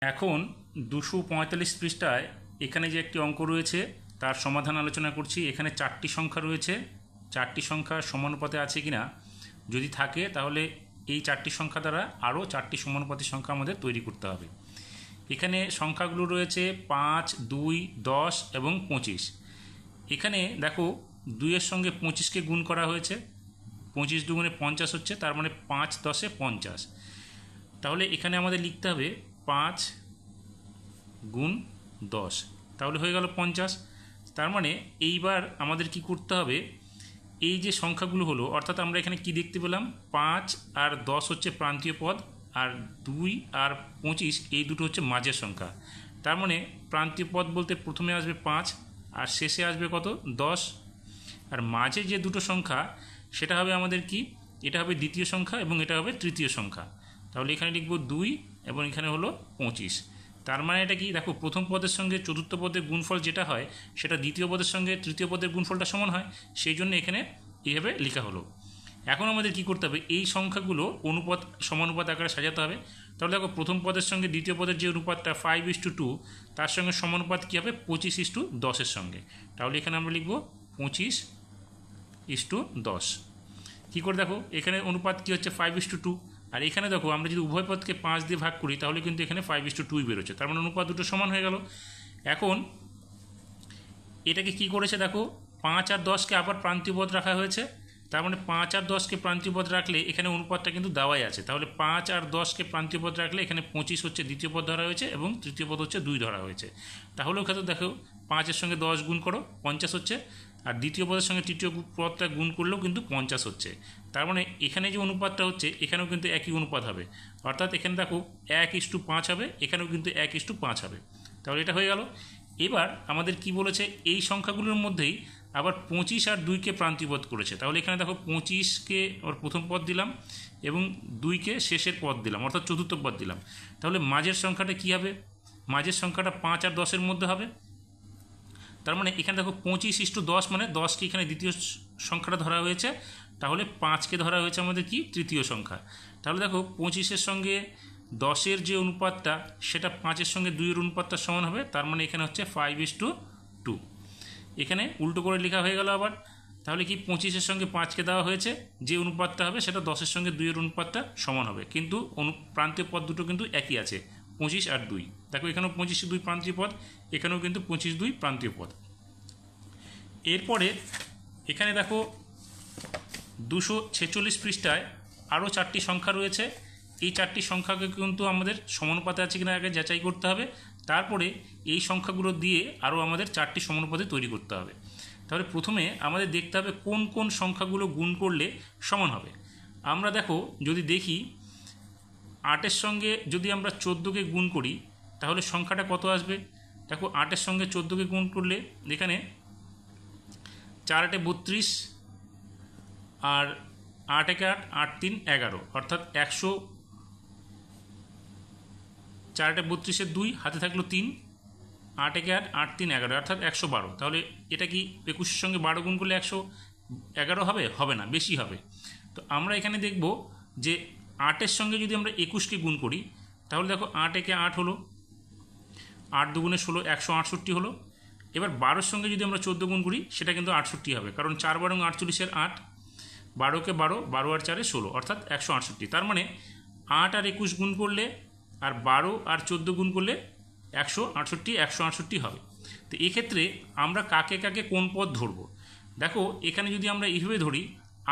এখন 245 পৃষ্ঠায় এখানে যে একটি অঙ্ক রয়েছে তার সমাধান আলোচনা করছি। এখানে চারটি সংখ্যা রয়েছে, চারটি সংখ্যা সমানুপাতে আছে কিনা, যদি থাকে তাহলে এই চারটি সংখ্যা দ্বারা আরও চারটি সমানুপাতি সংখ্যা আমাদের তৈরি করতে হবে। এখানে সংখ্যাগুলো রয়েছে 5, 2, 10 এবং 25। এখানে দেখো 2-এর সঙ্গে 25কে গুণ করা হয়েছে, 25 দুগুণে 50 হচ্ছে, তার মানে 5 10-এ 50। তাহলে এখানে আমাদের লিখতে হবে 5 গুণ 10, তাহলে হয়ে গেল 50। তার মানে এইবার আমাদের কি করতে হবে, এই যে সংখ্যাগুলো হলো, অর্থাৎ আমরা এখানে কি দেখতে পেলাম, 5 আর 10 হচ্ছে প্রান্তীয় পদ, আর 2 আর 25 এই দুটো হচ্ছে মাঝের সংখ্যা। তার মানে প্রান্তীয় পদ বলতে প্রথমে আসবে 5 আর শেষে আসবে কত, 10। আর মাঝে যে দুটো সংখ্যা সেটা হবে আমাদের কি, এটা হবে দ্বিতীয় সংখ্যা এবং এটা হবে তৃতীয় সংখ্যা। তাহলে এখানে লিখব 2 এবং এখানে হলো 25। তার মানে এটা কি, দেখো প্রথম পদের সঙ্গে চতুর্থ পদের গুণফল যেটা হয় সেটা দ্বিতীয় পদের সঙ্গে তৃতীয় পদের গুণফলটা সমান হয়, সেই জন্য এখানে এইভাবে লেখা হলো। এখন আমাদের কি করতে হবে, এই সংখ্যাগুলো অনুপাত সমানুপাত আকারে সাজাতে হবে। তাহলে দেখো প্রথম পদের সঙ্গে দ্বিতীয় পদের যে অনুপাতটা 5:2, তার সঙ্গে সমানুপাত কী হবে, 25:10-এর সঙ্গে। তাহলে এখানে আমরা লিখব 25:10। কী করে দেখো, এখানে অনুপাত কী হচ্ছে 5:2, আর এখানে দেখো আমরা যদি উভয় পদকে 5 দিয়ে ভাগ করি তাহলে কিন্তু এখানে 5:2 বেরোচ্ছে, তার মানে অনুপাত দুটো সমান হয়ে গেল। এখন এটাকে কি করেছে দেখো, 5 আর 10কে আবার প্রান্তীয় পদ রাখা হয়েছে, তার মানে 5 আর 10কে প্রান্তীয় পদ রাখলে এখানে অনুপাতটা কিন্তু দেওয়াই আছে। তাহলে 5 আর 10কে প্রান্তীয় পদ রাখলে এখানে 25 হচ্ছে দ্বিতীয় পদ ধরা হয়েছে এবং তৃতীয় পদ হচ্ছে 2 ধরা হয়েছে। তাহলেও ক্ষেত্রে দেখো 5-এর সঙ্গে 10 গুণ করো, 50 হচ্ছে, আর দ্বিতীয় পদের সঙ্গে তৃতীয় পদটা গুণ করলেও কিন্তু 50 হচ্ছে। তার মানে এখানে যে অনুপাতটা হচ্ছে এখানেও কিন্তু একই অনুপাত হবে, অর্থাৎ এখানে দেখো 1:5 হবে, এখানেও কিন্তু 1:5 হবে। তাহলে এটা হয়ে গেল। এবার আমাদের কি বলেছে, এই সংখ্যাগুলোর মধ্যেই আবার 25 আর 2কে প্রান্তীয় পদ করেছে। তাহলে এখানে দেখো 25কে ওর প্রথম পদ দিলাম এবং 2কে শেষের পদ দিলাম, অর্থাৎ চতুর্থ পদ দিলাম। তাহলে মাঝের সংখ্যাটা কী হবে, মাঝের সংখ্যাটা 5 আর 10-এর মধ্যে হবে। তার মানে এখানে দেখো 25:10, মানে 10কে এখানে দ্বিতীয় সংখ্যাটা ধরা হয়েছে, তাহলে 5কে ধরা হয়েছে আমাদের কি, তৃতীয় সংখ্যা। তাহলে দেখো 25-এর সঙ্গে 10-এর যে অনুপাতটা সেটা 5-এর সঙ্গে 2-এর অনুপাতটা সমান হবে, তার মানে এখানে হচ্ছে 5:2। এখানে উল্টো করে লেখা হয়ে গেল আবার। তাহলে কি 25-এর সঙ্গে 5কে দেওয়া হয়েছে, যে অনুপাতটা হবে সেটা 10-এর সঙ্গে 2-এর অনুপাতটা সমান হবে, কিন্তু প্রান্তীয় পদ দুটো কিন্তু একই আছে, 25 আর 2। দেখো এখানেও 25-2 প্রান্তীয় পদ, এখানেও কিন্তু 25-2 প্রান্তীয় পদ। এরপরে এখানে দেখো 246 পৃষ্ঠায় আরও চারটি সংখ্যা রয়েছে। এই চারটি সংখ্যাকে কিন্তু আমাদের সমানুপাতে আছে কিনা আগে যাচাই করতে হবে, তারপরে এই সংখ্যাগুলো দিয়ে আরও আমাদের চারটি সমানুপাতে তৈরি করতে হবে। তাহলে প্রথমে আমাদের দেখতে হবে কোন কোন সংখ্যাগুলো গুণ করলে সমান হবে। আমরা দেখো যদি দেখি 8-এর সঙ্গে যদি আমরা 14কে গুণ করি তাহলে সংখ্যাটা কত আসবে। দেখো 8-এর সঙ্গে 14কে গুণ করলে এখানে 4 × 8 = 32, আর 8 × 8 = 8 × 3 = 11, অর্থাৎ 100। 4 × 8 = 32, 2 হাতে থাকলো 3, 8 × 8 = 8 × 3 = 11, অর্থাৎ 112। তাহলে এটা কি 21-এর সঙ্গে 12 গুণ করলে 111 হবে, হবে না, বেশি হবে। তো আমরা এখানে দেখব যে 8-এর সঙ্গে যদি আমরা 21কে গুণ করি তাহলে দেখো 8 × 8 হলো, 8 দুগুণে 16, 168 হলো। এবার 12-এর সঙ্গে যদি আমরা 14 গুণ করি সেটা কিন্তু 68 হবে, কারণ 4 × 12 = 48, 8, 12কে 12, 12 আর 4 = 16, অর্থাৎ 168। তার মানে 8 আর 21 গুণ করলে আর 12 আর 14 গুণ করলে 168 হবে। তো এক্ষেত্রে আমরা কাকে কাকে কোন পদ ধরবো, দেখো এখানে যদি আমরা এইভাবে ধরি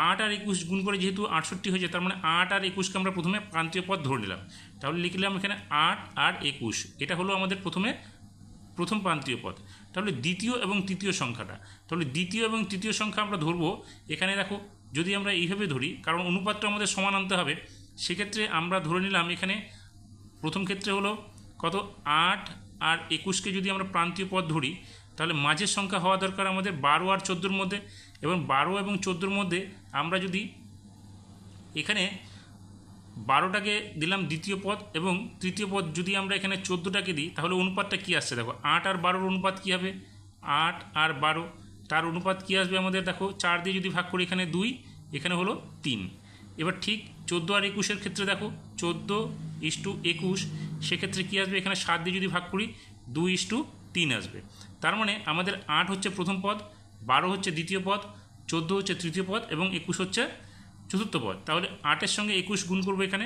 8 আর 21 গুণ করে যেহেতু 68 হয়েছে, তার মানে 8 আর 21কে আমরা প্রথমে প্রান্তীয় পদ ধরে নিলাম। তাহলে লিখলাম এখানে 8 আর 21, এটা হলো আমাদের প্রথম প্রান্তীয় পদ। তাহলে দ্বিতীয় এবং তৃতীয় সংখ্যাটা, তাহলে দ্বিতীয় এবং তৃতীয় সংখ্যা আমরা ধরবো। এখানে দেখো যদি আমরা এইভাবে ধরি, কারণ অনুপাতটা আমাদের সমান আনতে হবে, সেক্ষেত্রে আমরা ধরে নিলাম এখানে প্রথম ক্ষেত্রে হলো কত, 8 আর 21কে যদি আমরা প্রান্তীয় পদ ধরি তাহলে মাঝের সংখ্যা হওয়া দরকার আমাদের 12 আর 14-এর মধ্যে, এবং 12 এবং 14-এর মধ্যে আমরা যদি এখানে 12টাকে দিলাম দ্বিতীয় পদ এবং তৃতীয় পদ যদি আমরা এখানে 14টাকে দিই তাহলে অনুপাতটা কী আসছে দেখো, 8 আর 12-র অনুপাত কী হবে, 8 আর 12 তার অনুপাত কী আসবে আমাদের, দেখো 4 দিয়ে যদি ভাগ করি এখানে 2, এখানে হলো 3। এবার ঠিক 14 আর 21-এর ক্ষেত্রে দেখো 14:21, সেক্ষেত্রে কী আসবে, এখানে 7 দিয়ে যদি ভাগ করি 2:3 আসবে। তার মানে আমাদের 8 হচ্ছে প্রথম পদ, 12 হচ্ছে দ্বিতীয় পদ, 14 হচ্ছে তৃতীয় পদ এবং 21 হচ্ছে চতুর্থ পদ। তাহলে 8-এর সঙ্গে 21 গুণ করবো এখানে,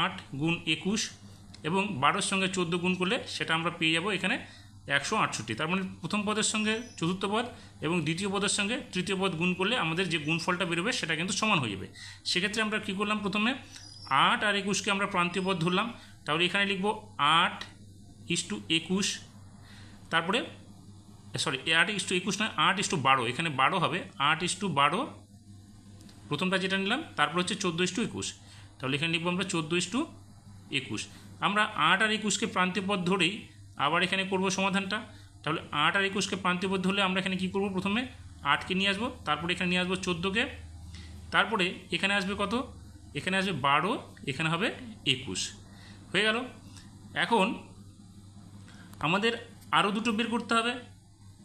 8 গুণ 21, এবং 12-এর সঙ্গে 14 গুণ করলে সেটা আমরা পেয়ে যাব এখানে 168। তার মানে প্রথম পদের সঙ্গে চতুর্থ পদ এবং দ্বিতীয় পদের সঙ্গে তৃতীয় পদ গুণ করলে আমাদের যে গুণফলটা বেরোবে সেটা কিন্তু সমান হয়ে যাবে। সেক্ষেত্রে আমরা কী করলাম, প্রথমে 8 আর 21কে আমরা প্রান্তীয় পদ ধরলাম। তাহলে এখানে লিখব 8:21, তারপরে 8:21 না, 8:12, এখানে 12 হবে, 8:12 প্রথমটা যেটা নিলাম, তারপর হচ্ছে 14:21। তাহলে এখানে লিখবো আমরা 14:21। আমরা 8 আর 21কে প্রান্তীয় পদ ধরেই আবার এখানে করব সমাধানটা। তাহলে 8 আর 21কে প্রান্তীয় পদ ধরলে আমরা এখানে কী করব, প্রথমে 8কে নিয়ে আসবো, তারপরে এখানে নিয়ে আসবো 14কে, তারপরে এখানে আসবে কত, এখানে আসবে 12, এখানে হবে 21, হয়ে গেল। এখন আমাদের আরও দুটো বের করতে হবে।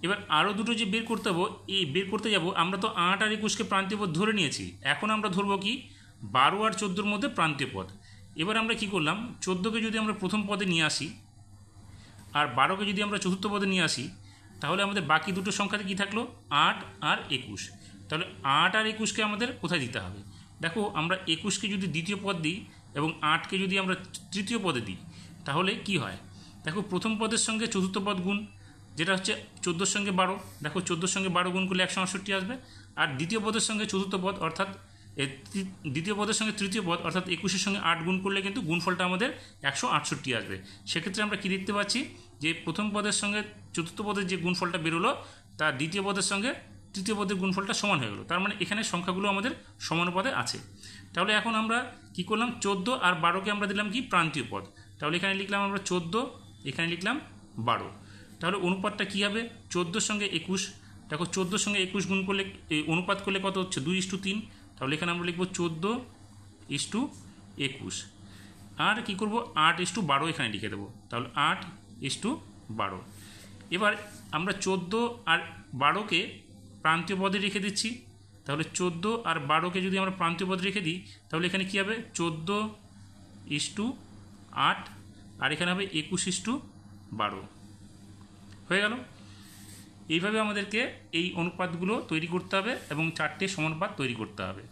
এবার আরও দুটো যে বের করতে হবে, এই বের করতে যাব, আমরা তো 8 আর 21কে প্রান্তীয় পদ ধরে নিয়েছি, এখন আমরা ধরবো কি 12 আর 14-র মধ্যে প্রান্তীয় পদ। এবার আমরা কি করলাম, 14কে যদি আমরা প্রথম পদে নিয়ে আসি আর 12কে যদি আমরা চতুর্থ পদে নিয়ে আসি, তাহলে আমাদের বাকি দুটো সংখ্যাতে কী থাকলো, 8 আর 21। তাহলে 8 আর 21কে আমাদের কোথায় দিতে হবে, দেখো আমরা 21কে যদি দ্বিতীয় পদ দিই এবং 8কে যদি আমরা তৃতীয় পদে দিই, তাহলে কি হয়, দেখো প্রথম পদের সঙ্গে চতুর্থ পদ গুণ, যেটা হচ্ছে 14-র সঙ্গে 12, দেখো 14-র সঙ্গে 12 গুণ করলে 168 আসবে, আর দ্বিতীয় পদের সঙ্গে চতুর্থ পদ অর্থাৎ দ্বিতীয় পদের সঙ্গে তৃতীয় পদ অর্থাৎ 21-এর সঙ্গে 8 গুণ করলে কিন্তু গুণফলটা আমাদের 168 আসবে। সেক্ষেত্রে আমরা কি দেখতে পাচ্ছি, যে প্রথম পদের সঙ্গে চতুর্থ পদের যে গুণফলটা বেরোলো তার দ্বিতীয় পদের সঙ্গে তৃতীয় পদের গুণফলটা সমান হয়ে গেলো। তার মানে এখানে সংখ্যাগুলো আমাদের সমানুপাতে আছে। তাহলে এখন আমরা কি করলাম, 14 আর 12কে আমরা দিলাম কি প্রান্তীয় পদ। তাহলে এখানে লিখলাম আমরা 14, এখানে লিখলাম 12। তাহলে অনুপাতটা কী হবে, 14-র সঙ্গে 21, দেখো 14-র সঙ্গে 21 গুণ করলে অনুপাত করলে কত হচ্ছে, 2:3। তাহলে এখানে আমরা লিখব 14:21, আর কী করবো 8:12 এখানে লিখে দেবো। তাহলে 8:12। এবার আমরা 14 আর 12কে প্রান্তীয় পদে রেখে দিচ্ছি। তাহলে 14 আর 12কে যদি আমরা প্রান্তীয় পদে রেখে দিই, তাহলে এখানে কী হবে, 14:8, আর এখানে হবে 21:12, হয়ে গেল। এইভাবে আমাদেরকে এই অনুপাতগুলো তৈরি করতে হবে এবং 4টে সমানুপাত তৈরি করতে হবে।